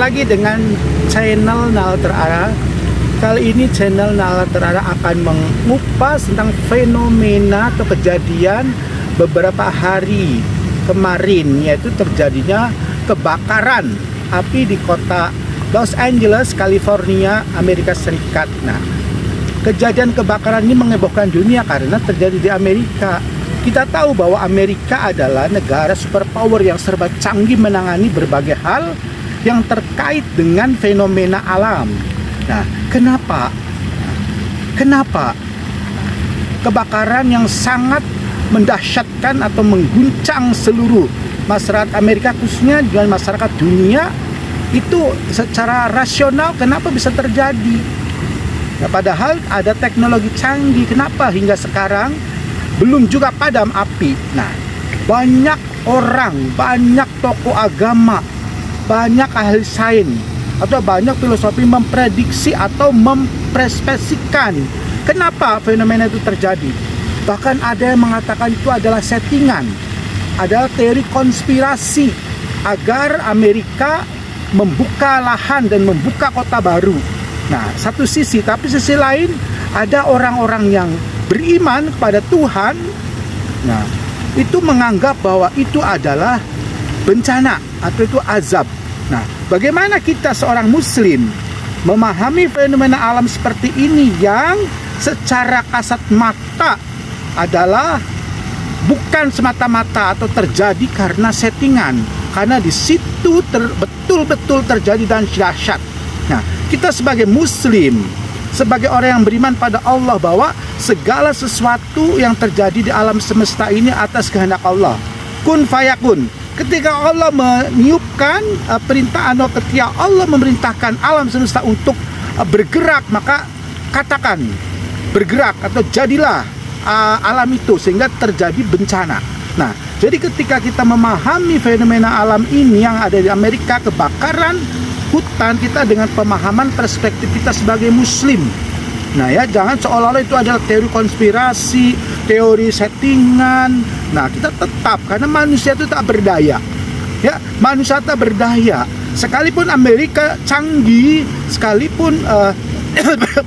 lagi dengan channel Nalar Terarah. Kali ini channel Nalar Terarah akan mengupas tentang fenomena atau kejadian beberapa hari kemarin, yaitu terjadinya kebakaran api di kota Los Angeles, California, Amerika Serikat. Nah, kejadian kebakaran ini mengebohkan dunia karena terjadi di Amerika. Kita tahu bahwa Amerika adalah negara superpower yang serba canggih menangani berbagai hal yang terkait dengan fenomena alam. Nah, kenapa kebakaran yang sangat mendahsyatkan atau mengguncang seluruh masyarakat Amerika, khususnya dengan masyarakat dunia, itu secara rasional kenapa bisa terjadi? Nah, padahal ada teknologi canggih, kenapa hingga sekarang belum juga padam api? Nah, banyak orang, banyak tokoh agama, banyak ahli sains atau banyak filosofi memprediksi atau mempresepsikan kenapa fenomena itu terjadi. Bahkan ada yang mengatakan itu adalah settingan, adalah teori konspirasi agar Amerika membuka lahan dan membuka kota baru. Nah, satu sisi, tapi sisi lain ada orang-orang yang beriman kepada Tuhan. Nah, itu menganggap bahwa itu adalah bencana atau itu azab. Nah, bagaimana kita seorang muslim memahami fenomena alam seperti ini yang secara kasat mata adalah bukan semata-mata atau terjadi karena settingan, karena di situ betul-betul terjadi dan dahsyat. Nah, kita sebagai muslim, sebagai orang yang beriman pada Allah, bahwa segala sesuatu yang terjadi di alam semesta ini atas kehendak Allah. Kun fayakun. Ketika Allah meniupkan perintah, atau ketika Allah memerintahkan alam semesta untuk bergerak, maka katakan bergerak atau jadilah alam itu sehingga terjadi bencana. Nah, jadi ketika kita memahami fenomena alam ini yang ada di Amerika, kebakaran hutan, kita dengan pemahaman perspektif kita sebagai muslim. Nah ya, jangan seolah-olah itu adalah teori konspirasi, teori settingan. Nah, kita tetap, karena manusia itu tak berdaya. Ya, manusia tak berdaya. Sekalipun Amerika canggih, sekalipun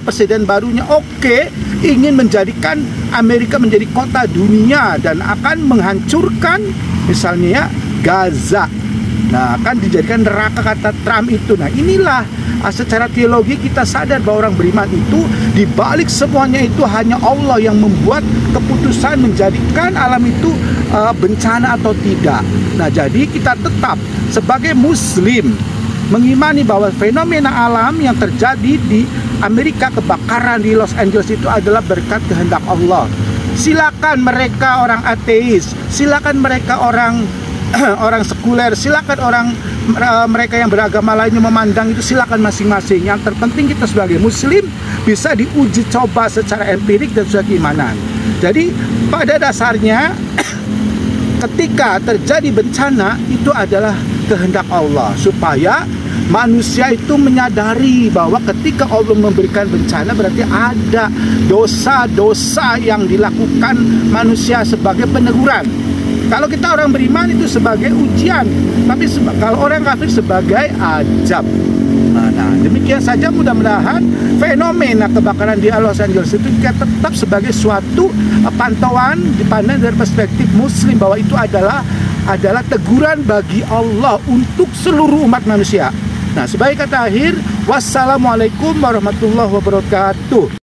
presiden barunya oke, ingin menjadikan Amerika menjadi kota dunia dan akan menghancurkan misalnya ya Gaza. Nah, akan dijadikan neraka kata Trump itu. Nah, inilah secara teologi kita sadar bahwa orang beriman itu di balik semuanya itu hanya Allah yang membuat keputusan menjadikan alam itu bencana atau tidak. Nah, jadi kita tetap sebagai muslim mengimani bahwa fenomena alam yang terjadi di Amerika, kebakaran di Los Angeles itu adalah berkat kehendak Allah. Silakan mereka orang ateis, silakan mereka orang sekuler, silakan orang mereka yang beragama lainnya memandang itu, silakan masing-masing. Yang terpenting kita sebagai muslim bisa diuji coba secara empirik dan sesuai keimanan. Jadi pada dasarnya ketika terjadi bencana itu adalah kehendak Allah, supaya manusia itu menyadari bahwa ketika Allah memberikan bencana berarti ada dosa-dosa yang dilakukan manusia sebagai peneguran. Kalau kita orang beriman itu sebagai ujian, tapi kalau orang kafir sebagai azab. Nah, demikian saja, mudah-mudahan fenomena kebakaran di Los Angeles itu kita tetap sebagai suatu pantauan dipandang dari perspektif muslim, bahwa itu adalah teguran bagi Allah untuk seluruh umat manusia. Nah, sebagai kata akhir, wassalamualaikum warahmatullahi wabarakatuh.